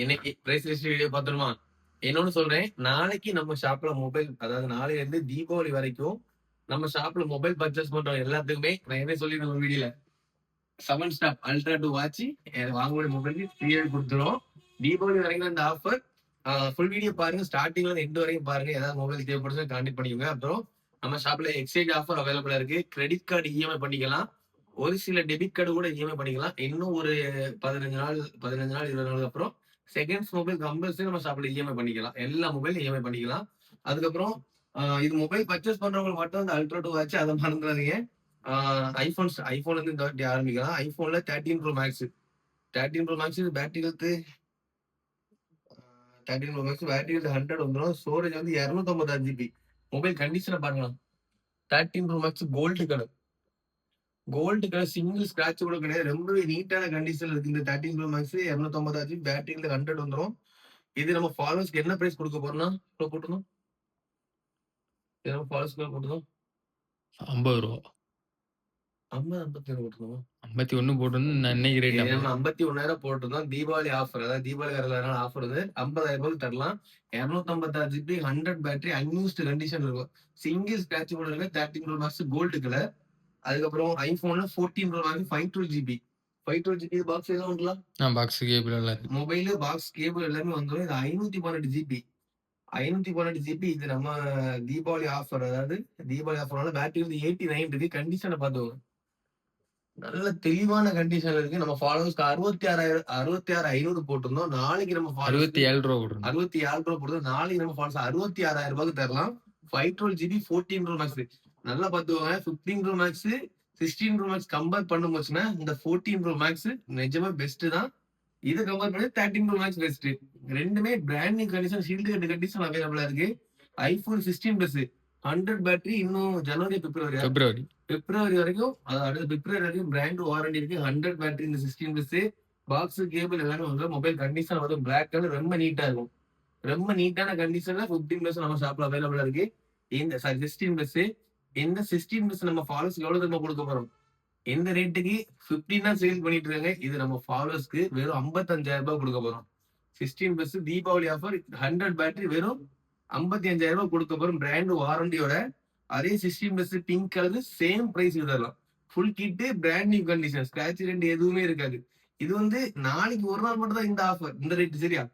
இன்னைக்கு price list video பார்த்துருமா? இன்னொன்னு சொல்றேன், நாளைக்கு நம்ம ஷாப்ல மொபைல், அதாவது நாளைல இருந்து தீபாவளி வரைக்கும் நம்ம ஷாப்ல மொபைல் பர்ச்சேஸ் பண்றோம் எல்லாத்துக்குமே நான் என்ன சொல்லிருந்தேன் ஒரு வீடியோல, 7 ஸ்டாப் அல்ட்ரா 2 வாட்ச் வாங்கக்கூடிய மொபைலுக்கு ஃப்ரீயா கொடுத்துரும். தீபாவளி வரைக்கும் இந்த ஆஃபர். ஃபுல் வீடியோ பாருங்க, ஸ்டார்டிங்ல இருந்து எண்ட் வரைக்கும் பாருங்க. ஏதாவது மொபைல் தேவைப்படுச்சா கான்டெக்ட் பண்ணிக்கோங்க. அப்புறம் நம்ம ஷாப்ல எக்ஸ்சேஞ்ச் ஆஃபர் அவைலபிளா இருக்கு. கிரெடிட் கார்டு இஎம்ஐ பண்ணிக்கலாம், ஒரு சில டெபிட் கார்டு கூட இஎம்ஐ பண்ணிக்கலாம். இன்னும் ஒரு 15 நாள் 20 நாளுக்கு அப்புறம் செகண்ட்ஸ் மொபைல் கம்பல்சரி நம்ம ஷாப்ல இஎம்ஐ பண்ணிக்கலாம். எல்லா மொபைலும் இஎம்ஐ பண்ணிக்கலாம். அதுக்கப்புறம் இது மொபைல் பர்ச்சேஸ் பண்றவங்களுக்கு மட்டும் அந்த அல்ட்ரா 2 வாட்ச் அதை மறந்துடாதீங்க. ஐபோன்ல இருந்து இந்த வாட்டி ஆரம்பிக்கலாம். ஐபோன்ல 13 pro max, 13 pro max battery health 13 pro max battery health 100 வந்துடும். ஸ்டோரேஜ் வந்து 256 ஜிபி. மொபைல் கண்டிஷனை பாருங்களா. 13 pro max gold colour, gold colour, single scratch கூட கிடையாது. ரொம்பவே நீட்டான கண்டிஷன்ல இருக்கு இந்த 13 pro max. 256 GB battery health 100 வந்துடும். இது நம்ம ஃபாலோவர்ஸ்க்கு என்ன பிரைஸ் கொடுக்க போறோம்னா போட்டுருந்தோம், இது நம்ம ஃபாலோவர்ஸ்க்கு போட்டுருந்தோம் 50 ரூபா 51 போட்டுருந்தோம் 51 போட்டிருந்தோம். நான் இன்னைக்கு ரேட் நம்ம 51,000 போட்டிருந்தோம். தீபாவளி ஆஃபர், அதாவது தீபாவளி வரதுனால ஆஃபர் வந்து 50,000 ரூபாய்க்கு தரலாம். 256 ஜிபி 100 பேட்டரி அன்யூஸ்டு கண்டிஷன் இருக்கும். சிங்கிள் ஸ்கிராட்ச் கூட இருக்கு. 13 ப்ரோ மேக்ஸ் கோல்டு கலர். அதுக்கப்புறம் ஐபோன்ல 14 pro max 512 GB 512 GB box எல்லாம் வந்துலாம். பாக்ஸ் கேபிள் எல்லாம் இருக்கு. மொபைல் பாக்ஸ் கேபிள் எல்லாமே வந்துடும். இது 512 ஜிபி 512 ஜிபி. இது நம்ம தீபாவளி ஆஃபர், அதாவது தீபாவளி ஆஃபர்னால பேட்டரி வந்து 89 இருக்கு. கண்டிஷனை பார்த்துக்கோங்க, நல்ல தெளிவான கண்டிஷன்ல இருக்கு. நம்ம ஃபாலோவர்ஸ்க்கு 66,500 போட்டிருந்தோம். நாளைக்கு நம்ம 67 ரூபா போட்டிருந்தோம். 67 ரூபா போடுறோம். நாளைக்கு நம்ம ஃபாலோவர்ஸ் 66,000 ரூபாய்க்கு தரலாம். 512 ஜிபி 14 ப்ரோ மேக்ஸ். நல்லா பார்த்துக்கோங்க. 15 pro max 16 pro max compare பண்ணும் போச்சுன்னா இந்த 14 ப்ரோ மேக்ஸ் நிஜமா பெஸ்ட் தான். இதை கம்பேர் பண்ணி 13 ப்ரோ மேக்ஸ் பெஸ்ட். ரெண்டுமே brand new condition, shield cut condition அவைலபிளா இருக்கு. ஐபோன் 16 பிளஸ் 100 பேட்டரி இன்னும் ஜனவரி பிப்ரவரி வரைக்கும், அதாவது பிப்ரவரி வரைக்கும் பிராண்ட் வாரண்டி இருக்கு. 100 பேட்டரி இந்த 16 பிளஸ். பாக்ஸ் கேபிள் எல்லாமே வந்து மொபைல் கண்டிஷன் வந்து பிளாக் கலர் ரொம்ப நீட்டா இருக்கும். ரொம்ப நீட்டான கண்டிஷன்ல 15 பிளஸ் நம்ம ஷாப்ல அவைலபிளா இருக்கு. இந்த 16 பிளஸ், இந்த 16 பிளஸ் நம்ம ஃபாலோவர்ஸ்க்கு எவ்வளவு நம்ம கொடுக்க போறோம்? இந்த ரேட்டுக்கு 15 தான் சேல் பண்ணிட்டு இருக்காங்க. இது நம்ம ஃபாலோவர்ஸ்க்கு வெறும் 55,000 ரூபாய் கொடுக்க போறோம். 16 பிளஸ் தீபாவளி ஆஃபர் 100 பேட்டரி வெறும் 55,000 ரூபாய் கொடுக்க போறோம் பிராண்ட் வாரண்டியோட. அதே 16 plus pink colour same price தரலாம். Full kit brand new condition, scratch ரெண்டு எதுவுமே இருக்காது. இது வந்து நாளைக்கு ஒரு நாள் மட்டும் தான் இந்த ஆஃபர், இந்த ரேட். சரியா?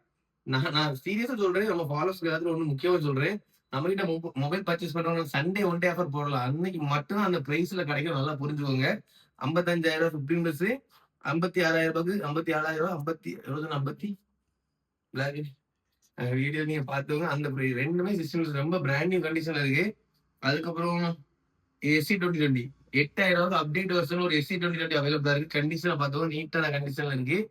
நான் சீரியஸா சொல்றேன். நம்ம ஃபாலோவர்ஸ்க்கு ஏதாவது ஒண்ணு முக்கியமா சொல்றேன். நம்ம கிட்ட மொபைல் பர்ச்சேஸ் பண்றவங்க சண்டே ஒன் டே ஆஃபர் போடலாம். அன்னைக்கு மட்டும் அந்த பிரைஸ்ல கிடைக்கும். நல்லா புரிஞ்சுக்கோங்க. 55,000 15 பிளஸ் 56,000 ரூபாய்க்கு 57,000 ரூபாய் 50 பிளாக் வீடியோ நீங்க பாத்துக்கோங்க. அந்த ரெண்டுமே சிஸ்டம் ரொம்ப பிராண்ட் நியூ கண்டிஷன்ல இருக்கு. அதுக்கப்புறம் SC 2020 8,000 அப்டேட் வெர்ஷன் ஒரு SC 2020 அவைலபிளா இருக்கு. கண்டிஷனை பார்த்துக்கோ, நீட்டான கண்டிஷன்ல இருக்கு.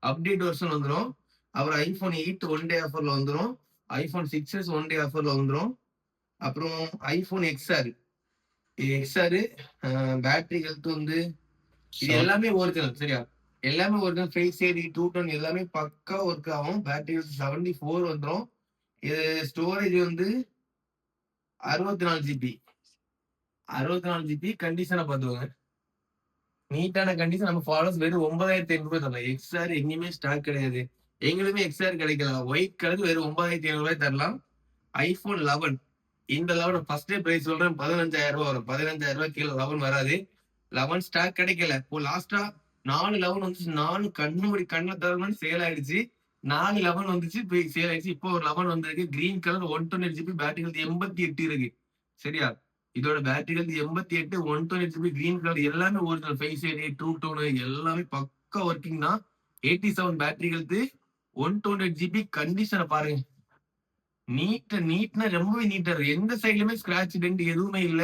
அப்டேட் வெர்ஷன் வந்துடும். அப்புறம் ஐபோன் 8 ஒன் டே ஆஃபர்ல வந்துடும். ஐபோன் 6s ஒன் டே ஆஃபர்ல வந்துடும். அப்புறம் ஐபோன் XR பேட்டரி ஹெல்த் வந்து இது எல்லாமே ஒரிஜினல். சரியா? எல்லாமே ஒரிஜினல். ஃபேஸ் ஐடி 210 எல்லாமே பக்கா ஒர்க் ஆகும். பேட்டரி 74 வந்துடும். இது ஸ்டோரேஜ் வந்து 64 ஜிபி 64 ஜிபி. கண்டிஷனை பார்த்துக்கோங்க, நீட்டான கண்டிஷன். நம்ம ஃபாலோஸ் வெறும் 9,500 ரூபாய் தரலாம். XR எங்கேயுமே ஸ்டாக் கிடையாது. எங்களுமே XR கிடைக்கலாம். ஒயிட் கலர் வெறும் 9,500 ரூபாய் தரலாம். ஐபோன் 11 இந்த 11 ஃபர்ஸ்ட் டே பிரைஸ் சொல்றேன் 15,000 ரூபாய் வரும். 15,000 ரூபாய் கீழே 11 வராது. 11 ஸ்டாக் கிடைக்கல. இப்போ லாஸ்டா 4 11 வந்துச்சு. 4 கண்ணை தரணும்னு சேல் ஆயிடுச்சு. 4 11 வந்துச்சு, போய் சேல் ஆயிடுச்சு. இப்போ ஒரு 11 வந்திருக்கு. Green colour 128 GB battery health 88 இருக்கு. சரியா? இதோட battery health 88 128 GB green colour எல்லாமே ஒரிஜினல். ஃபேஸ் ஐடி 210 எல்லாமே பக்கா ஒர்க்கிங் தான். 87 பேட்டரி ஹெல்த் 128 ஜிபி. கண்டிஷனை பாருங்க, நீட்னா ரொம்பவே நீட்டா இருக்கு. எந்த சைட்லயுமே ஸ்கிராட்ச் டென்ட் எதுவுமே இல்ல.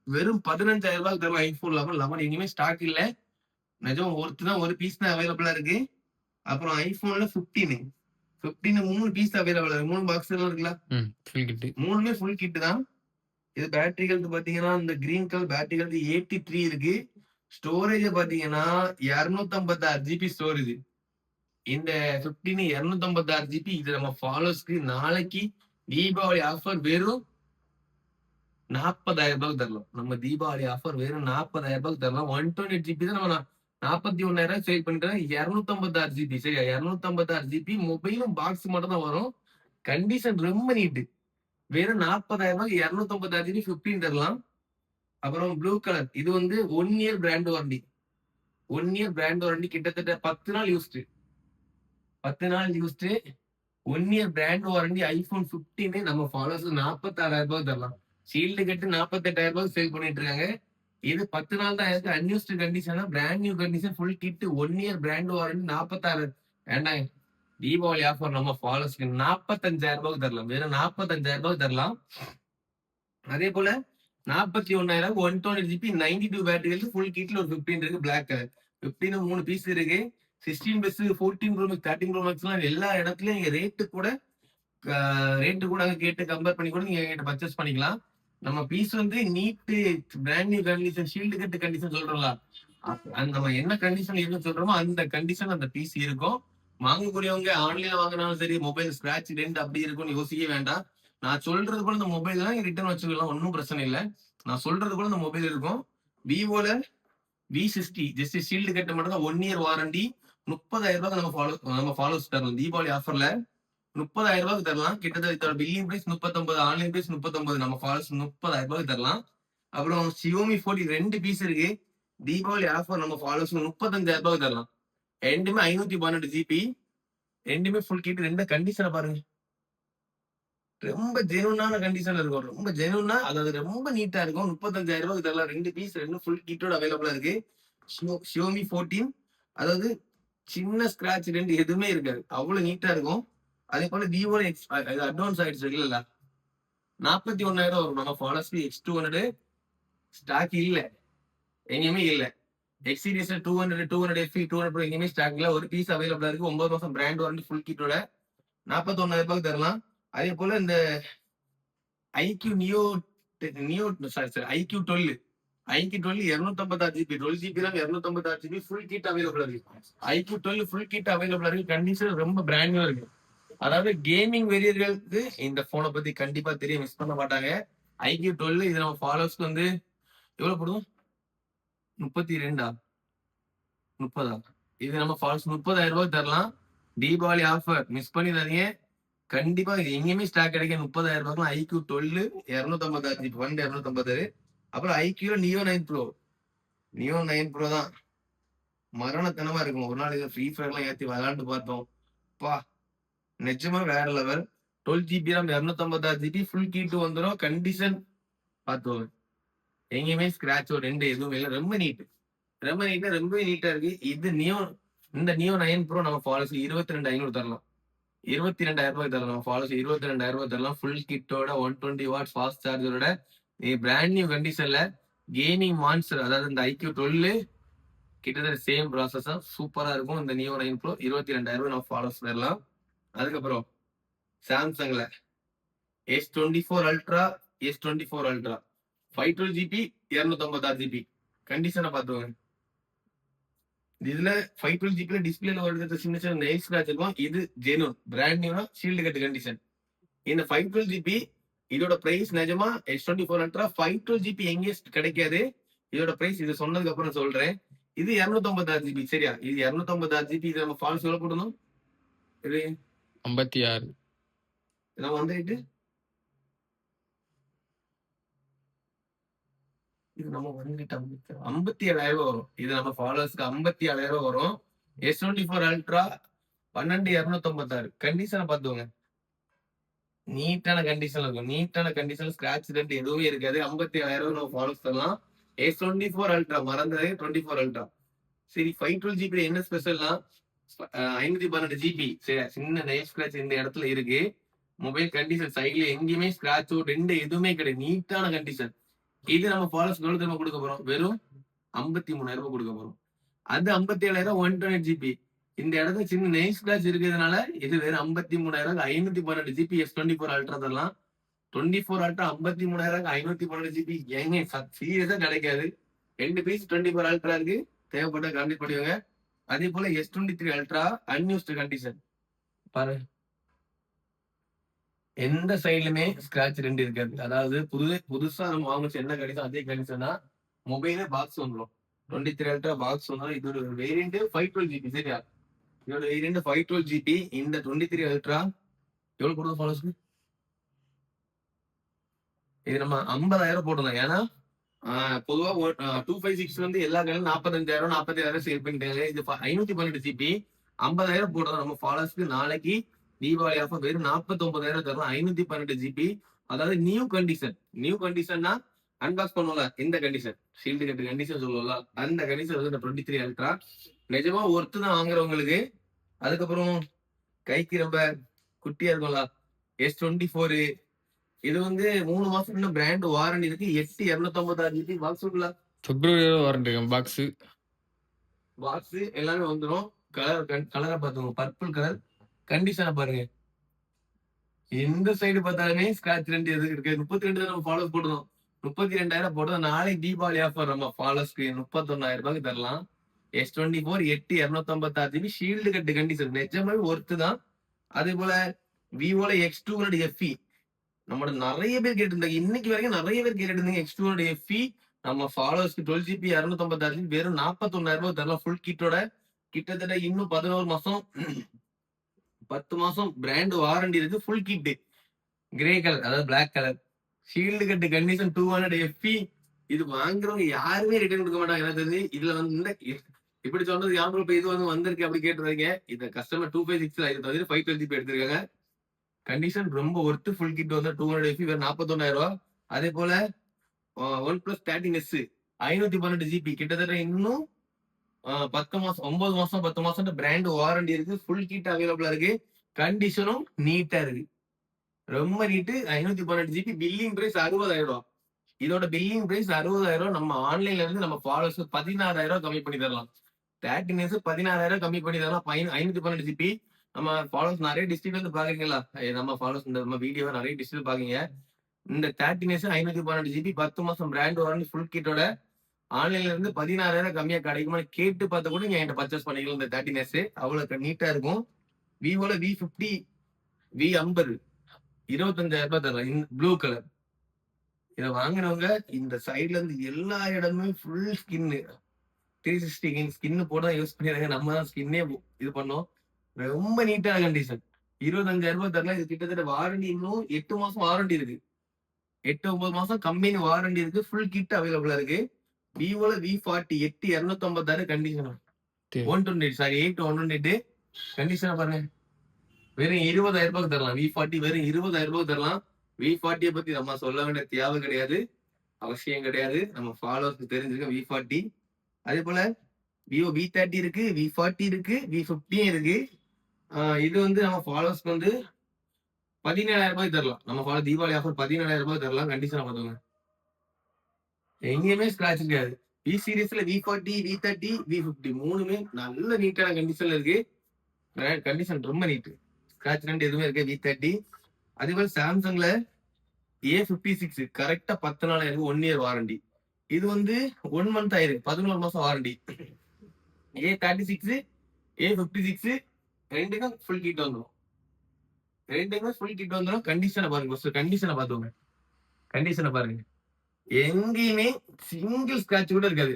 வெறும் 15,000 ரூபாய்க்கு தரலாம். ஐபோன் 11 எங்கேயுமே ஸ்டாக் இல்ல. நிஜம் தான் ஒரு பீஸ் தான் அவைலபிளா இருக்கு. அப்புறம் ஐபோன்ல 15 3 பீஸ் அவைலபிளா இருக்கு. 3 பாக்ஸ் எல்லாம் இருக்குல்ல, மூணுமே ஃபுல் கிட் தான். இது பேட்டரி ஹெல்த் பாத்தீங்கன்னா இந்த கிரீன் கலர் பேட்டரி ஹெல்த் 83 இருக்கு. ஸ்டோரேஜ் பாத்தீங்கன்னா 256 ஜிபி ஸ்டோரேஜ். இந்த 15 256 ஜிபி. இது நம்ம ஃபாலோஸ்க்கு நாளைக்கு தீபாவளி ஆஃபர் வெறும் 40,000 ரூபாய்க்கு தரலாம். நம்ம தீபாவளி ஆஃபர் வெறும் 40,000 ரூபாய்க்கு தரலாம். 128 ஜிபி தான் நம்ம 41,000 சேல் பண்ணிட்டு 256 ஜிபி சரியா 256 ஜிபி மொபைலும் பாக்ஸ் மட்டும் தான் வரும். கண்டிஷன் ரொம்ப நீட். வெறும் 40,000 256 ஜிபி 15 தரலாம். அப்புறம் ப்ளூ கலர் இது வந்து 1 year brand warranty. 1 year brand warranty கிட்டத்தட்ட 10 நாள் யூஸ்டு. 10 நாள் used 1 year brand warranty iPhone 15 நம்ம ஃபாலோவர்ஸ் 46,000 தரலாம். ஷீல்டு கட்டு 48,000 சேல் பண்ணிட்டு இருக்காங்க. இது 10 நாள் தான் இருக்கு. Unused condition brand new condition full kit 1 year brand warranty 46 வேண்டாம். தீபாவளி ஆஃபர் நம்ம ஃபாலோவர்ஸ்க்கு 45,000 தரலாம். வெறும் 45,000 தரலாம். அதே போல 41,000 120 ஜிபி 92 பேட்டரி ஃபுல் கிட்ல ஒரு 15 இருக்கு பிளாக் கலர். 15 3 பீஸ் இருக்கு. 16 பஸ் 14 ப்ரோ மேக்ஸ் 13 ப்ரோ மேக்ஸ்லாம் எல்லா இடத்துலயும் நீங்க ரேட்டு கூட அங்க கேட்டு கம்பேர் பண்ணி கூட நீங்க என்கிட்ட பர்ச்சேஸ் பண்ணிக்கலாம். நம்ம பீஸ் வந்து நீட்டு பிராண்ட் நியூ கண்டிஷன் ஷீல்டு கட்டு கண்டிஷன் சொல்றோம்ல, நம்ம என்ன கண்டிஷன் இருக்குன்னு சொல்றோமோ அந்த கண்டிஷன் அந்த பீஸ் இருக்கும். வாங்கக்கூடியவங்க ஆன்லைன்ல வாங்கினாலும் சரி மொபைல் ஸ்கிராட்ச் டென்ட் அப்படி இருக்கும்னு யோசிக்க வேண்டாம். நான் சொல்றது போல இந்த மொபைல் தான் ரிட்டர்ன் வச்சுக்கலாம், ஒன்றும் பிரச்சனை இல்லை. நான் சொல்றது போல இந்த மொபைல் இருக்கும். விவோல V60 ஜஸ்ட் ஷீல்டு கட்டு மட்டும் தான் 1 இயர் வாரண்டி 30,000 நம்ம ஃபாலோஸ் தரலாம். தீபாவளி ஆஃபர்ல 30,000 தரலாம். கிட்டத்தட்ட பில்லிங் பிரைஸ் 39, ஆன்லைன் பிரைஸ் 39, நம்ம ஃபாலோஸ் 30,000 தரலாம். அப்புறம் Xiaomi 40 2 பீஸ் இருக்கு. தீபாவளி ஆஃபர் நம்ம ஃபாலோஸ் 35,000 தரலாம். ரெண்டுமே 512 ஜிபி, ரெண்டுமே ஃபுல் கிட். ரெண்டு கண்டிஷனை பாருங்க, ரொம்ப ஜெனுவனான கண்டிஷன்ல இருக்கும். ரொம்ப ஜெனுவனா, அதாவது ரொம்ப நீட்டா இருக்கும். 35,000 தரலாம். 2 பீஸ் 2 ஃபுல் கிட்டோட அவைலபிளா இருக்கு. Xiaomi 14 அதாவது சின்ன ஸ்கிராட்ச் ரெண்டு எதுவுமே இருக்காது, அவ்வளவு நீட்டா இருக்கும். அதே போல விவோ அட்வான்ஸ் ஆயிடுச்சு இல்ல 41,000 வரும். நம்ம ஃபாலோஸ்க்கு X200 ஸ்டாக் இல்ல, எங்கேயுமே இல்ல. X series 200 200 FE 200 Pro எங்கேயுமே ஸ்டாக் இல்ல. ஒரு பீஸ் அவைலபிளா இருக்கு. 9 மாசம் பிராண்ட் வாரண்டி ஃபுல் கிட்டோட 41,000 தரலாம். அதே போல இந்த IQ Neo IQ 12 256 GB 12 GB RAM 256 GB full kit அவைலபிளா இருக்கு. IQ 12 ஃபுல் கிட் அவைலபிளா இருக்கு. கண்டிஷன் ரொம்ப பிராண்ட் நியூ இருக்கு. அதாவது கேமிங் வெறியர்களுக்கு இந்த போனை பத்தி கண்டிப்பா தெரிய மிஸ் பண்ண மாட்டாங்க. IQ 12 இது நம்ம ஃபாலோவர்ஸ்க்கு வந்து எவ்வளவு போடுவோம், 32 30 இது நம்ம ஃபாலோவர்ஸ் 30,000 தரலாம். தீபாவளி ஆஃபர் மிஸ் பண்ணிடாதீங்க. கண்டிப்பா இது எங்கேயுமே ஸ்டாக் கிடைக்க 30,000 IQ 12 256 ஜிபி 256. அப்புறம் IQ Neo 9 Pro தான் மரணத்தனமா இருக்கும். ஒரு நாள் இதை ஃப்ரீ ஃபயர் எல்லாம் ஏத்தி விளையாண்டு பார்த்தோம். பா நிஜமா வேற level. 12 GB RAM 256 GB full kit வந்துடும். கண்டிஷன் பார்த்தோம், எங்கேயுமே ஸ்கிராச் ரெண்டு எதுவுமே இல்லை. ரொம்ப நீட்டா ரொம்ப நீட்டா இருக்கு. இது இந்த Neo 9 Pro நம்ம ஃபாலோஸ் 22,500 தரலாம். 22,000 தரலாம். நம்ம ஃபாலோஸ் 22,000 தரலாம். ஃபுல் கிட்டோட 120 வாட்ஸ் ஃபாஸ்ட் சார்ஜரோட பிராண்ட் நியூ கண்டிஷன்ல கேமிங் மான்ஸ்டர், அதாவது இந்த IQ 12 கிட்டத்தட்ட சேம் ப்ராசஸ் தான், சூப்பரா இருக்கும். இந்த Neo 9 Pro 22,000 நம்ம ஃபாலோஸ் தரலாம். அதுக்கப்புறம் சாம்சங்ல S24 Ultra 512 ஜிபி 256 ஜிபி கண்டிஷனை பார்த்துவாங்க. இதுல 512 ஜிபில டிஸ்பிளேல ஒரு சின்ன சின்ன நெயில் ஸ்கிராட்ச் இருக்கும். இது ஜெனூன் பிராண்ட் நியூனா ஷீல்டு கட்டு கண்டிஷன். இந்த 512 ஜிபி இதோட பிரைஸ் நிஜமா S24 Ultra 512 ஜிபி எங்கேயும் கிடைக்காது. இதோட பிரைஸ் இது சொன்னதுக்கு அப்புறம் சொல்றேன். இது 256 ஜிபி சரியா, இது 256 ஜிபி. இது நம்ம ஃபால்ஸ் எவ்வளவு போடணும், இது 56 நம்ம வந்துட்டு இது நம்ம வந்துட்டு 57,000 வரும். இது நம்ம ஃபாலோவர்ஸ்க்கு 57,000 வரும். S24 Ultra 12,256 கண்டிஷனை பார்த்துவோங்க. நீட்டான கண்டிஷன்ல இருக்கும். நீட்டான கண்டிஷன் ஸ்கிராட்ச் ரெண்டு எதுவுமே இருக்காது. 57,000 நம்ம ஃபாலோஸ் தரலாம். S24 Ultra மறந்தது 24 Ultra சரி. 512 ஜிபி என்ன ஸ்பெஷல்னா 512 ஜிபி சரி. சின்ன நெயில் ஸ்கிராட்ச் இந்த இடத்துல இருக்கு. மொபைல் கண்டிஷன் சைட்ல எங்கேயுமே ஸ்கிராட்ச் ரெண்டு எதுவுமே கிடையாது. நீட்டான கண்டிஷன். இது நம்ம ஃபாலோஸ் எவ்வளவு திரும்ப கொடுக்க போறோம், வெறும் 53,000 கொடுக்க போறோம். அது 57,000 128 ஜிபி. இந்த இடத்துல சின்ன நெயில் ஸ்கிராட்ச் இருக்கிறதுனால இது வெறும் 53,000 512 ஜிபி S24 Ultra தரலாம். 24 Ultra 53,000 512 ஜிபி எங்க சீரியஸா கிடைக்காது. 2 பீஸ் 24 Ultra இருக்கு, தேவைப்பட்ட கான்டாக்ட் பண்ணுவாங்க. அதே போல S23 Ultra அன்யூஸ்டு கண்டிஷன் பாரு, எந்த சைட்லுமே ஸ்கிராட்ச் ரெண்டு இருக்காது. அதாவது புதுசா நம்ம வாங்கிச்சு என்ன கண்டிஷன் அதே கண்டிஷன் தான். மொபைலே பாக்ஸ் வந்துடும். 23 அல்ட்ரா பாக்ஸ் சொன்னா இதோட வேரியன்ட் 512 GB சரியா? இதோட வேரியன்ட் 512 GB. இந்த 23 அல்ட்ரா எவ்வளவு கொடுக்கும் ஃபாலோஸ்க்கு? இது நம்ம 50,000 போடணும். ஏன்னா பொதுவா 256 வந்து எல்லா கடையிலும் 45,000 40,000 சேல் பண்ணிட்டாங்க. இது 512 GB 50,000 போடுறோம் நம்ம ஃபாலோஸ்க்கு. நாளைக்கு தீபாவளி ஆஃபர் வெறும் 49,000 தரலாம். 512 GB. அதாவது நியூ கண்டிஷன்னா அன்பாக்ஸ் பண்ணுவோம்ல இந்த கண்டிஷன், ஷீல்டு கட்டு கண்டிஷன் சொல்லுவோம்ல அந்த கண்டிஷன் வந்து இந்த 23 அல்ட்ரா நிஜமா ஒர்த்து தான் வாங்குறவங்களுக்கு. அதுக்கப்புறம் கைக்கு ரொம்ப குட்டியா இருக்கும்ல S24 இது வந்து 3 மாசம் இன்னும் பிராண்ட் வாரண்டி இருக்கு. 8256 GB பாக்ஸ் இருக்குல்ல, பிப்ரவரியோட வாரண்டி பாக்ஸ் பாக்ஸ் எல்லாமே வந்துடும். கலரை பார்த்துங்க, பர்பிள் கலர். கண்டிஷனை பாருங்க, எந்த சைடு பார்த்தாலுமே ஸ்கிராச் 2 எதுக்கு இருக்கு. 32 தான் நம்ம ஃபாலோஸ் போடுறோம். 32,000 போடுறோம். நாளைக்கு தீபாவளி ஆஃபர் நம்ம ஃபாலோஸ்க்கு 31,000 ரூபாய்க்கு தரலாம். S24 8256 GB ஷீல்டு கட்டு கண்டிஷன் நிஜமாவே ஒர்த்து தான். அதே போல விவோல X200 FE நம்மளோட நிறைய பேர் கேட்டிருந்தாங்க. இன்னைக்கு வரைக்கும் நிறைய பேர் கேட்டிருந்தீங்க X200 FE நம்ம ஃபாலோவர்ஸ்க்கு 12 GB 256 GB வெறும் 41,000 ரூபாய் தரலாம் ஃபுல் கிட்டோட. கிட்டத்தட்ட இன்னும் 11 மாசம் 10 மாசம் பிராண்ட் வாரண்டி இருக்கு. ஃபுல் கிட் கிரே கலர், அதாவது பிளாக் கலர், ஷீல்டு கட்டு கண்டிஷன் 200 FE. இது வாங்குறவங்க யாருமே ரிட்டர்ன் கொடுக்க மாட்டாங்க எனக்கு தெரிஞ்சு. இதுல வந்து இந்த இப்படி சொல்றது யாரும் இப்ப இது வந்து வந்திருக்கு அப்படி கேட்டுறீங்க. இந்த கஸ்டமர் 256 இது தவிர 512 GB எடுத்திருக்காங்க. கண்டிஷன் ரொம்ப ஒர்த்து. ஃபுல் கிட் வந்து 200 FE வேற 41,000 ரூபாய். அதே போல OnePlus 13S 512 GB கிட்டத்தட்ட இன்னும் 10 மாசம் 9 மாசம் 10 மாசம் பிராண்ட் வாரண்டி இருக்கு. ஃபுல் கிட் அவைலபிளா இருக்கு. கண்டிஷனும் நீட்டா இருக்கு, ரொம்ப நீட்டு. 512 GB பில்லிங் பிரைஸ் 60,000 ரூபாய். இதோட பில்லிங் பிரைஸ் 60,000 ரூபாய். நம்ம ஆன்லைன்ல இருந்து நம்ம ஃபாலோவர்ஸ் 16,000 ரூபாய் கம்மி பண்ணி தரலாம். 13S 16,000 கம்மி பண்ணி தரலாம். 512 GB. நம்ம ஃபாலோவர்ஸ் நிறைய டிஸ்ட்ரிக்ட் வந்து பாக்குறீங்களா, நம்ம ஃபாலோவர்ஸ் இந்த நம்ம வீடியோவை நிறைய டிஸ்ட்ரிக்ட் பாக்குறீங்க. இந்த 13S 512 GB 10 மாசம் பிராண்ட் வாரண்டி ஃபுல் கிட்டோட ஆன்லைன்ல இருந்து 16,000 கம்மியா கிடைக்குமா கேட்டு பார்த்து கூட நீங்க என்கிட்ட பர்ச்சேஸ் பண்ணிக்கலாம். இந்த 13S அவ்வளவு நீட்டா இருக்கும். விவோல V50 V50 25,000 ரூபாய் தரலாம். Blue colour. இதை வாங்கினவங்க இந்த சைட்ல இருந்து எல்லா இடமுமே ஃபுல் ஸ்கின்னு 360 ஸ்கின்னு போட யூஸ் பண்ணிடுறாங்க. நம்ம தான் ஸ்கின்னே இது பண்ணோம். ரொம்ப நீட்டான கண்டிஷன். 25,000 ரூபாய் தரலாம். இது கிட்டத்தட்ட வாரண்டி இன்னும் 8 மாசம் வாரண்டி இருக்கு. 8-9 மாசம் கம்பெனி வாரண்டி இருக்கு. ஃபுல் கிட் அவைலபிளா இருக்கு. விவோல V40 8256 கண்டிஷன் 8 128 கண்டிஷனை பாருங்க. வெறும் 20,000 ரூபாய்க்கு தரலாம். V40 வெறும் 20,000 ரூபாய்க்கு தரலாம். V40 பத்தி நம்ம சொல்ல வேண்டிய தேவை கிடையாது, அவசியம் கிடையாது. நம்ம ஃபாலோவர்ஸ்க்கு தெரிஞ்சிருக்க V40. அதே போல விவோ V30 இருக்கு, V40 இருக்கு, V50 இருக்கு. இது வந்து நம்ம ஃபாலோவர்ஸ்க்கு வந்து 17,000 ரூபாய்க்கு தரலாம். நம்ம ஃபாலோ தீபாவளி ஆஃபர் 17,000 ரூபாய் தரலாம். கண்டிஷனை பார்த்துங்க, எங்கேயுமே ஸ்கிராச் இருக்காது. V சீரிஸ்ல V40 V30 V50 மூணுமே நல்ல நீட்டான கண்டிஷன்ல இருக்கு. கண்டிஷன் ரொம்ப நீட், ஸ்கிராச் ரெண்டு எதுவுமே இருக்கு. V30. அதே போல சாம்சங்ல A56 கரெக்டா 10 நாள் ஆயிருக்கு. 1 இயர் வாரண்டி. இது வந்து 1 மந்த் ஆயிருக்கு, 11 மாசம் வாரண்டி. A36 A56 ரெண்டுக்கும் ஃபுல் கிட் வந்துடும். கண்டிஷனை பாருங்க, கண்டிஷனை பார்த்துங்க. கண்டிஷனை பாருங்க, எங்கேயுமே சிங்கிள் ஸ்கிராட்ச் கூட இருக்காது.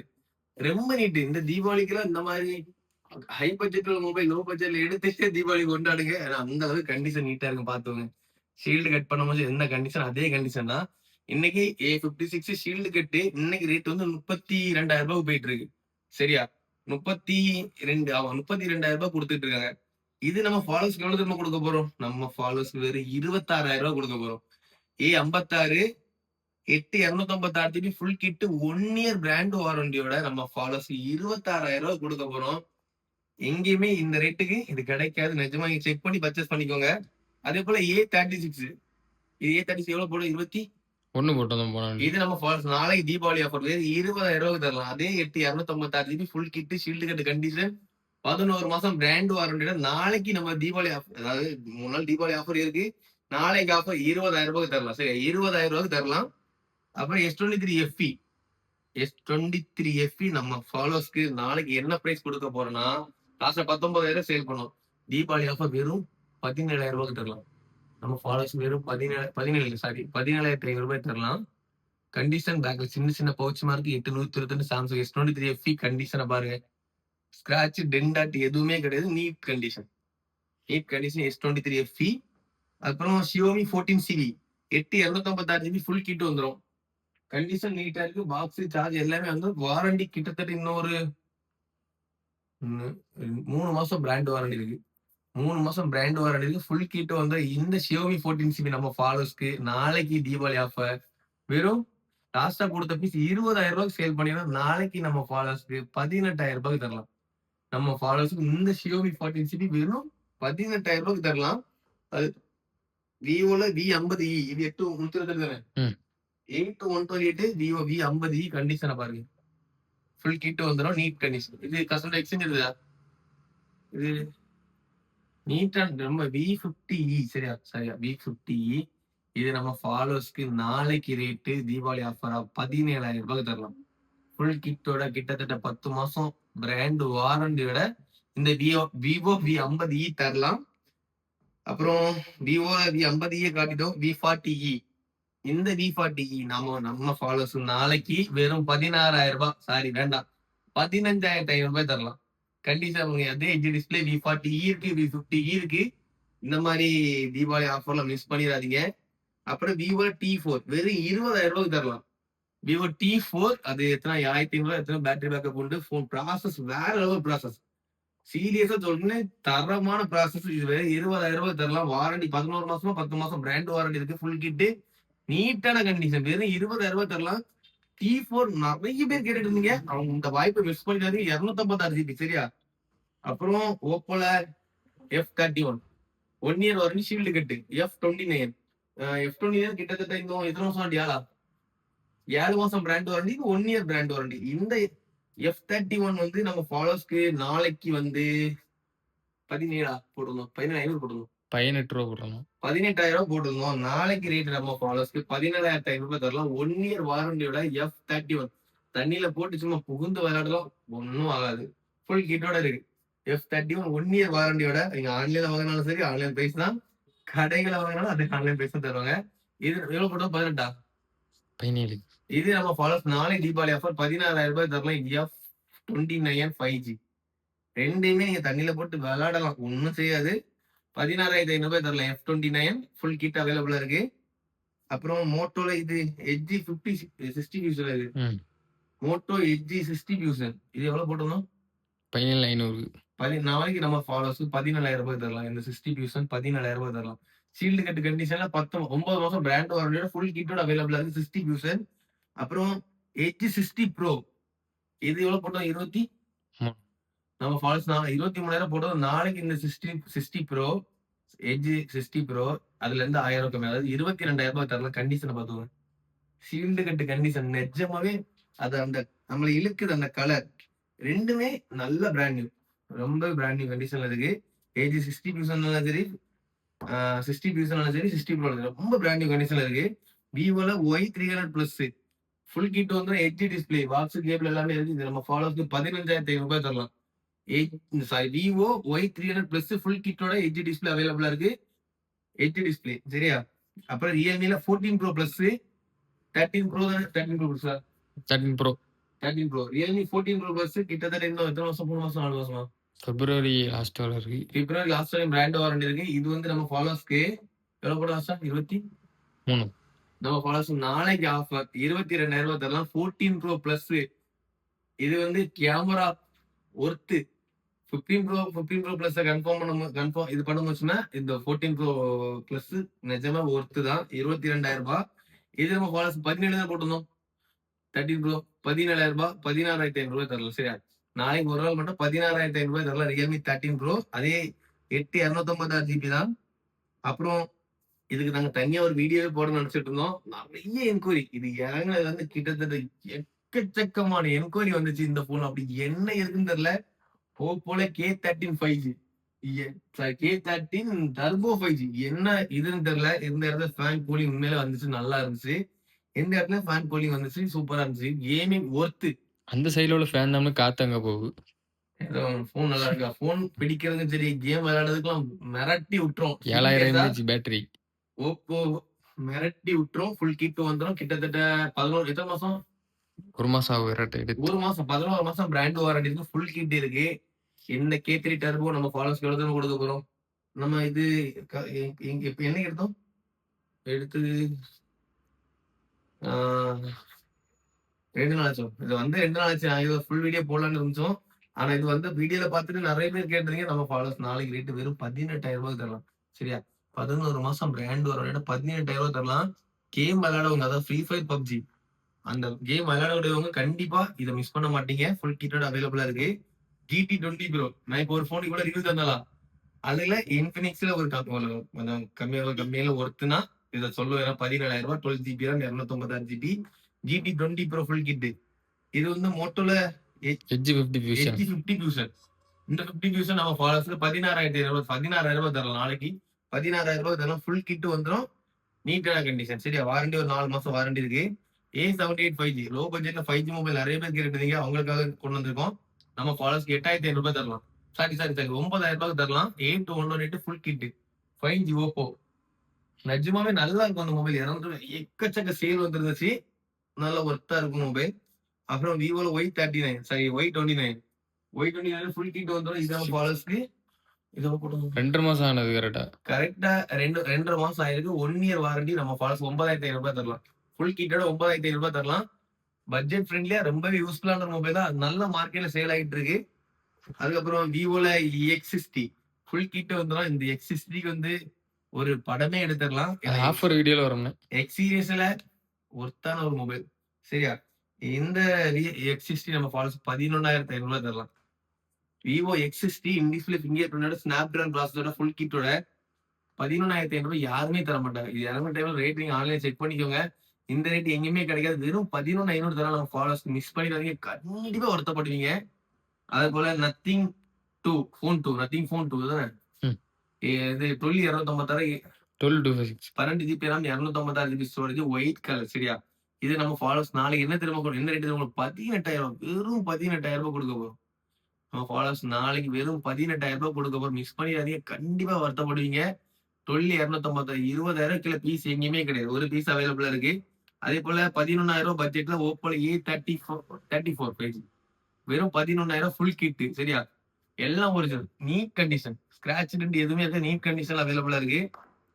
ரொம்ப நீட்டு. இந்த தீபாவளிக்குலாம் இந்த மாதிரி ஹை பட்ஜெட்ல மொபைல் லோ பட்ஜெட்ல எடுத்து தீபாவளி கொண்டாடுங்க. அந்த அளவுக்கு கண்டிஷன் நீட்டா இருக்கும் பாத்துங்க. ஷீல்டு கட் பண்ணும்போது என்ன கண்டிஷன் அதே கண்டிஷன் தான். இன்னைக்கு A56 ஷீல்டு கட்டு இன்னைக்கு ரேட் வந்து 32,000 ரூபாய் போயிட்டு இருக்கு. சரியா? 32,000 ரூபாய் கொடுத்துட்டு இருக்காங்க. இது நம்ம ஃபாலோவர்ஸ்க்கு எவ்வளவு திரும்ப கொடுக்க போறோம்? நம்ம ஃபாலோவர்ஸ்க்கு வெறும் 26,000 ரூபாய் கொடுக்க போறோம். A56 8256 GB full kit 1 year brand வாரண்டியோட நம்ம ஃபாலோவர்ஸ்க்கு 26,000 ரூபாய் கொடுக்க போறோம். எங்கேயுமே இந்த ரேட்டுக்கு இது கிடைக்காது. நிஜமா நீங்க செக் பண்ணி பர்ச்சேஸ் பண்ணிக்கோங்க. அதே போல A36 இது A36 எவ்வளவு போடும்? 21 போட்டோம் போன இது நம்ம ஃபாலோவர்ஸ் நாளைக்கு தீபாவளி ஆஃபர் 20,000 ரூபாய்க்கு தரலாம். அதே 8256 GB ஃபுல் கிட் ஷீல்டு கட்டு கண்டிஷன் 11 மாசம் பிராண்ட் வாரண்டியோட நாளைக்கு நம்ம தீபாவளி ஆஃபர், அதாவது 3 நாள் தீபாவளி ஆஃபர் இருக்கு. நாளைக்கு ஆஃபர் 20,000 ரூபாய்க்கு தரலாம். சரி, 20,000 ரூபாய்க்கு தரலாம். அப்புறம் S23 FE நம்ம ஃபாலோவர்ஸ்க்கு நாளைக்கு என்ன பிரைஸ் கொடுக்க போறோம்னா, லாஸ்ட்ல 19,000 சேல் பண்ணோம். தீபாவளி ஆஃபர் வெறும் 17,000 ரூபாய்க்கு தரலாம். நம்ம ஃபாலோவர்ஸ் வெறும் 17,500 ரூபாய் தரலாம். கண்டிஷன் பேக்ல சின்ன சின்ன pouch mark 822 Samsung S23 FE கண்டிஷனை பாருங்க. ஸ்கிராட்ச் டென்டாட் எதுவுமே கிடையாது. Neat condition S23 FE. அப்புறம் Xiaomi 14 CV 8256 GB full kit வந்துரும். கண்டிஷன் நீட்டா இருக்கு. பாக்ஸ் சார்ஜ் எல்லாமே வந்து வாரண்டி கிட்டத்தட்ட இன்னொரு 3 மாசம் பிராண்ட் வாரண்டி இருக்கு. 3 மாசம் பிராண்ட் வாரண்டி இருக்கு. ஃபுல் கிட் வந்து இந்த Xiaomi 14 CV நம்ம ஃபாலோஸ்க்கு நாளைக்கு தீபாவளி ஆஃபர் வெறும் லாஸ்டா கொடுத்த பீஸ் 20,000 ரூபாய்க்கு சேல் பண்ணினா நாளைக்கு நம்ம ஃபாலோஸ்க்கு 18,000 ரூபாய்க்கு தரலாம். நம்ம ஃபாலோஸ்க்கு இந்த Xiaomi 14 CV வெறும் 18,000 ரூபாய்க்கு தரலாம். அது விவோல V50e இது 832 தானே? 8128 விவோ V50e கண்டிஷனை பாருங்க. ஃபுல் கிட் வந்துடும். Neat condition. இது கஸ்டமர் எக்ஸ்சேஞ்ச் இருக்குதா? இது நீட்டா நம்ம V50e சரியா V50e இது நம்ம ஃபாலோஸ்க்கு நாளைக்கு ரேட்டு தீபாவளி ஆஃபரா 17,000 ரூபாய்க்கு தரலாம். ஃபுல் கிட்டோட கிட்டத்தட்ட 10 மாசம் பிராண்ட் வாரண்டியோட இந்த விவோ V50e தரலாம். அப்புறம் விவோ V50e காட்டிட்டோம். V40e இந்த V40e நம்ம ஃபாலோஸ் நாளைக்கு வெறும் 16,000 ரூபாய் சாரி வேண்டாம் 15,500 ரூபாய் தரலாம். கண்டிஷன் அதே எட்ஜ் டிஸ்பிளே V40e இருக்கு V50e இருக்கு. இந்த மாதிரி தீபாவளி ஆஃபர்ல மிஸ் பண்ணிடாதீங்க. அப்புறம் விவோ T4 வெறும் 20,000 ரூபாய்க்கு தரலாம். விவோ T4 அது எத்தனை 1500 எத்தனை பேட்டரி பேக்கப் உண்டு. ஃபோன் ப்ராசஸ் வேற லெவல் ப்ராசஸ். சீரியஸா சொல்றேன் தரமான ப்ராசஸ். இது வெறும் 20,000 ரூபாய்க்கு தரலாம். வாரண்டி 11 மாசமா 10 மாசம் பிராண்ட் வாரண்டி இருக்கு. ஃபுல் கிட் நீட்டான கண்டிஷன் வெறும் 20,000 ரூபாய் தரலாம். T4 நிறைய பேர் கேட்டுட்டு இருந்தீங்க. அவங்க இந்த வாய்ப்பை மிஸ் பண்ணிடாதீங்க. 256 GB சரியா? அப்புறம் ஓப்போல F31 1 இயர் வாரண்டி ஷீல்டு கட்டு F29 F29 கிட்டத்தட்ட இன்னும் எத்தனை வருஷம் வாண்டியாளா 7 மாசம் brand warranty 1 year brand warranty. இந்த F31 வந்து நம்ம ஃபாலோஸ்க்கு நாளைக்கு வந்து 17 போட்டுருந்தோம் 17,500 போட்டுருந்தோம் 18 ரூபா போடணும். 18,000 ரூபாய் போட்டுருந்தோம். நாளைக்கு ரேட் நம்ம ஃபாலோஸ்க்கு 17,500 ரூபாய் தரலாம். 1 இயர் வாரண்டியோட F31 தண்ணியில போட்டு சும்மா புகுந்து விளையாடலாம் ஒன்னும் ஆகாது. ஃபுல் கிட்டோட இருக்கு. F31 1 இயர் வாரண்டியோட நீங்க ஆன்லைன்ல வாங்கினாலும் சரி ஆன்லைன் பிரைஸ் தான். கடைகளை வாங்கினாலும் அது ஆன்லைன் பிரைஸ் தான் தருவாங்க. இது எவ்வளவு போட்டோம் 18 17 இது நம்ம ஃபாலோஸ் நாளை தீபாவளி ஆஃபர் 16,000 ரூபாய் தரலாம். F29 5G ரெண்டையுமே நீங்க தண்ணியில போட்டு விளையாடலாம் ஒன்னும் செய்யாது. 16,500 ரூபாய் தரலாம். F29 ஃபுல் கிட் அவைலபிளா இருக்கு. அப்புறம் மோட்டோல இது எட்ஜி 60 ஃபியூசன் இது மோட்டோ எட்ஜி 60 ஃபியூசன் இது எவ்வளவு போட்டோம் 17,500 நாளைக்கு நம்ம ஃபாலோஸ் 17,000 ரூபாய் தரலாம். இந்த 60 ஃபியூசன் 17,000 ரூபாய் தரலாம். ஷீல்டு கட்டு கண்டிஷன்ல 9 மாசம் பிராண்ட் வாரண்டியோட ஃபுல் கிட்டோட அவைலபிளா இருக்கு 60 ஃபியூசன். அப்புறம் எட்ஜி 60 ப்ரோ இது எவ்வளவு போட்டோம் 20 நம்ம ஃபால்ஸ் 23,000 போட்டோம். நாளைக்கு இந்த 60 ப்ரோ எட்ஜ் 60 ப்ரோ அதுல இருந்து 1000 கம்மி அதாவது 22,000 ரூபாய் தரலாம். கண்டிஷனை பார்த்துக்கோங்க. ஷீல்டு கட்டு கண்டிஷன் நிஜமாவே அது அந்த நம்மளை இழுக்குது அந்த கலர் ரெண்டுமே நல்ல பிராண்ட் நியூ ரொம்ப பிராண்ட் நியூ கண்டிஷன்ல இருக்கு. ஏஜ் 60 ஃபியூசன்னாலும் சரி 60 ஃபியூசன்னாலும் சரி 60 ப்ரோ ரொம்ப பிராண்ட் நியூ கண்டிஷன்ல இருக்கு. விவோல Y300 பிளஸ் ஃபுல் கிட் வந்து எட்ஜ் டிஸ்பிளே பாக்ஸ் கேபிள் எல்லாமே இருக்கு. இது நம்ம ஃபாலோஸ்க்கு 15,500 ரூபாய் தரலாம். விவோ Y300 பிளஸ் ஃபுல் கிட்டோட எட்ஜ் டிஸ்பிளே அவைலபிளா இருக்கு. எட்ஜ் டிஸ்பிளே சரியா? அப்புறம் ரியல்மில 14 pro plus 13 pro 13 pro plus 13 pro Realme 14 pro plus கிட்டத்தட்ட இன்னும் எத்தனை வருஷம் 3 மாசம் 4 மாசமா பிப்ரவரி லாஸ்ட் இருக்கு. பிப்ரவரி லாஸ்ட் வரையும் பிராண்ட் வாரண்டி இருக்கு. இது வந்து நம்ம ஃபாலோஸ்க்கு எவ்வளவு போட வருஷம் 23 நம்ம ஃபாலோஸ் நாளைக்கு ஆஃபர் 22,000 ரூபாய் தரலாம். 14 ப்ரோ பிளஸ் இது வந்து camera worth 15 bro plus confirm இது பண்ண முடிச்சுன்னா இந்த 14 ப்ரோ பிளஸ் நிஜமா ஒர்த்து தான் 22,000 ரூபாய். இது நம்ம ஃபாலோஸ் 17 தான் போட்டிருந்தோம். 13 ப்ரோ 17,000 ரூபாய் 16,500 ரூபாய் தரலாம் சரியா? நாளைக்கு ஒரு நாள் மட்டும் 16,500 ரூபாய் தரலாம். ரியல்மி 13 ப்ரோ அதே 8256 GB தான். அப்புறம் இதுக்கு நாங்க தனியா ஒரு வீடியோவே போட நினைச்சிட்டு இருந்தோம். நிறைய என்கொயரி இது இறங்குனது வந்து கிட்டத்தட்ட எக்கச்சக்கமான என்கொயரி வந்துச்சு. இந்த போன் அப்படி என்ன இருக்குன்னு தெரியல. போல K13 5G K13 turbo 5G என்ன இதுன்னு தெரியல. இந்த இடத்துல ஃபேன் கூலிங் உண்மையில வந்துச்சு நல்லா இருந்துச்சு. எந்த இடத்துல ஃபேன் கூலிங் வந்துச்சு சூப்பரா இருந்துச்சு. கேமிங் ஒர்த்து அந்த சைடுல உள்ள ஃபேன் தான் காத்தங்க போகுது. போன் நல்லா இருக்கா? போன் பிடிக்கிறதுக்கும் சரி கேம் விளையாடுறதுக்குலாம் மிரட்டி விட்டுரும். 7,000 mAh பேட்டரி. ஓப்போ மிரட்டி விட்டுரும். ஃபுல் கிட் வந்துரும். கிட்டத்தட்ட 11 எத்தன மாசம்? 1 மாசம் ஆகும் விரட்ட எடுத்து. 1 மாசம் 11 மாசம் பிராண்ட் வாரண்டி இருக்கு. ஃபுல் கிட் இருக்கு. என்ன K3 டர்போ நம்ம ஃபாலோவர்ஸ்க்கு எவ்வளவு தூரம் கொடுக்க போறோம்? நம்ம இது இப்ப என்னைக்கு எடுத்தோம்? எடுத்து ஆ 2 நாள் ஆச்சு. இது வந்து 2 நாள் ஆச்சு. இது ஃபுல் வீடியோ போடலாம்னு இருந்துச்சோம். ஆனா இது வந்து வீடியோல பார்த்துட்டு நெறைய பேர் கேட்டிருந்தீங்க. நம்ம ஃபாலோவர்ஸ் நாளைக்கு ரேட் வெறும் 18,000 தரலாம். சரியா? 11 மாசம் பிராண்ட் வாரண்டியோட 18,000 தரலாம். கேம் விளையாடவங்க அதாவது ஃப்ரீ ஃபயர், PUBG அந்த கேம் விளையாடக்கூடியவங்க கண்டிப்பா இத மிஸ் பண்ண மாட்டீங்க. ஃபுல் கிட்டோட அவைலபிளா இருக்கு. GT20 Pro. நான் இப்போ ஒரு ஃபோனுக்கு கூட ரிவ்யூ தந்தலாம். அதுல இன்ஃபினிக்ஸ்ல ஒரு கொஞ்சம் கம்மியான ஒர்த்துனா இத சொல்லுவேன். 17,000 12 GB RAM 256 GB GT20 Pro full kit. இது வந்து மோட்டோல எட்ஜ் 50 ஃபியூஷன். Edge 50 Fusion. இந்த 50 Fusion நம்ம ஃபாலோவர்ஸ்க்கு 16,500 தரலாம். நாளைக்கு 16,000 தரலாம். ஃபுல் கிட் வந்துரும். நீட்டான கண்டிஷன். சரியா? வாரண்டி ஒரு 4 மாசம் வாரண்டி இருக்கு. A78 5G லோ பட்ஜெட்ல 5G மொபைல் நிறைய பேர் கேட்டுருந்தீங்க. அவங்களுக்காக கொண்டு வந்திருக்கோம். நம்ம ஃபாலோவர்ஸ்க்கு 8,500 தரலாம். சாரி 9,000 தரலாம். 8118 ஃபுல் கிட் 5G Oppo. நிஜமாவே நல்லா இருக்கும் அந்த மொபைல். 200 எக்கச்சக்க சேல் வந்துருந்துச்சு. நல்ல ஒர்த்தா இருக்கும் மொபைல். அப்புறம் விவோல Y29 ஃபுல் கிட் வந்துரும். இது நம்ம ஃபாலோவர்ஸ்க்கு இத போட்டு 2 மாசம் ஆனது கரெக்ட்டா. கரெக்ட்டா 2 மாசம் ஆயிருக்கு. 1 இயர் வாரண்டி நம்ம ஃபாலோவர்ஸ் 9,500 தரலாம். ஃபுல் கிட்டோட 9,500 தரலாம். பட்ஜெட் ஃப்ரெண்ட்லியா ரொம்பவே யூஸ்ஃபுல்லான மொபைல் தான். நல்ல மார்க்கெட்ல சேல் ஆயிட்டு இருக்கு. அதுக்கப்புறம் விவோல X60 ஃபுல் கிட் வந்துரும். இந்த X60க்கு வந்து ஒரு படமே எடுத்துடலாம். ஆஃபர் வீடியோல வரும்னே. X சீரிஸ்ல ஒர்த்தான ஒரு மொபைல். சரியா? இந்த X60 நம்ம ஃபாலோவர்ஸ் 11,500 தரலாம். Vivo X60 in display finger பிரிண்டோட ஸ்னாப்டிராகன் ப்ராசஸரோட ஃபுல் கிட்டோட 11,500 யாருமே தர மாட்டாங்க. இது இறங்குற டைம்ல ரேட் நீங்க ஆன்லைன்ல செக் பண்ணிக்கோங்க. இந்த ரேட் எங்கேயுமே கிடைக்காது. வெறும் 11,500 தரலாம். நம்ம ஃபாலோவர்ஸ் மிஸ் பண்ணிடாதீங்க. கண்டிப்பா வருத்தப்படுவீங்க. அதே போல நத்திங் ஃபோன் 2 தானே? ம். இது 12,256 12256. 12 GB RAM 256 GB storage white colour. சரியா? இது நம்ம ஃபாலோவர்ஸ் நாளைக்கு என்ன என்ன ரேட் தெரியுமா? 18,000 வெறும் 18,000 கொடுக்க போறோம். நம்ம ஃபாலோவர்ஸ் நாளைக்கு வெறும் 18,000 கொடுக்க போறோம். மிஸ் பண்ணிடாதீங்க. கண்டிப்பா வருத்தப்படுவீங்க. 12,256 20,000 கீழ பீஸ் எங்கேயுமே கிடையாது. ஒரு பீஸ் அவைலபிளா இருக்கு. அதே போல 11,000 பட்ஜெட்ல Oppo A34 5G வெறும் 11,000 ஃபுல் கிட். சரியா? எல்லாம் original neat condition. Scratch dent எதுவுமே இல்ல. நீட் கண்டிஷன்ல அவைலபிளா இருக்கு.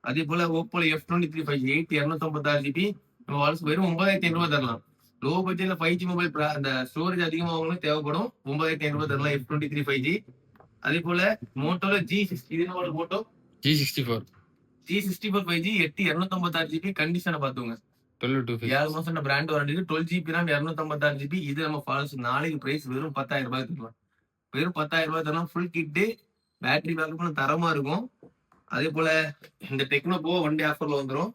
அதே போல Oppo F23 5G 256 GB நம்ம ஃபாலோவர்ஸ் வெறும் 9,500 தரலாம். லோ பட்ஜெட்ல 5G மொபைல் அந்த ஸ்டோரேஜ் அதிகமா அவங்களுக்கு தேவைப்படும். 9,500 தரலாம் F23 5G. அதே போல மோட்டோல G60 இது என்னோட மோட்டோ G64 5G 256 GB கண்டிஷனை பாத்துங்க. 12256. 7 மாசம் brand warranty 12 GB RAM 256 GB. இது நம்ம ஃபாலோவர்ஸ் நாளைக்கு பிரைஸ் வெறும் 10,000 தரலாம். வெறும் 10,000 தரலாம். ஃபுல் கிட் பேட்டரி பேக்கப் தரமா இருக்கும். அதே போல இந்த டெக்னோ போ 1 டே ஆஃபர்ல வந்துரும்.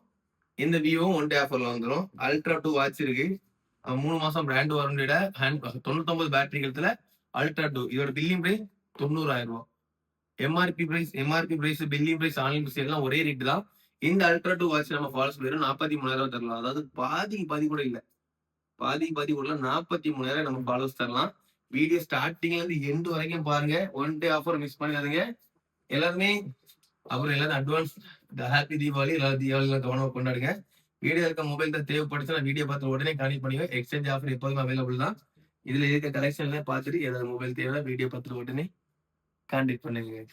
இந்த விவோ 1 டே ஆஃபர்ல வந்துரும். அல்ட்ரா 2 வாட்ச் இருக்கு. 3 மாசம் பிராண்ட் வாரண்டியோட 99 பேட்டரி கழுத்துல அல்ட்ரா 2 இதோட billing price 90,000. MRP price billing price online price எல்லாம் ஒரே ரேட் தான். இந்த அல்ட்ரா 2 வாட்ச் நம்ம ஃபாலோவர்ஸ் வெறும் 43,000 தரலாம். அதாவது பாதி கூட இல்ல. பாதி கூட 43,000 நம்ம ஃபாலோவர்ஸ் தரலாம். வீடியோ ஸ்டார்டிங்ல இருந்து எண்ட் வரைக்கும் பாருங்க. 1 டே ஆஃபர் மிஸ் பண்ணிடாதீங்க. எல்லாருமே அப்புறம் எல்லாரும் அட்வான்ஸ் ஹாப்பி தீபாவளி. எல்லாரும் தீபாவளி கவனமா கொண்டாடுங்க. வீடியோ இருக்க மொபைல் தான் தேவைப்படுச்சு. நான் வீடியோ பார்த்து உடனே கான்டெக்ட் பண்ணுங்க. எக்ஸ்சேஞ்ச் ஆஃபர் எப்போதுமே அவைலபிள் தான். இதுல இருக்க கலெக்ஷன்ல பார்த்துட்டு ஏதாவது மொபைல் தேவை வீடியோ பார்த்துட்டு உடனே கான்டெக்ட் பண்ணுங்க.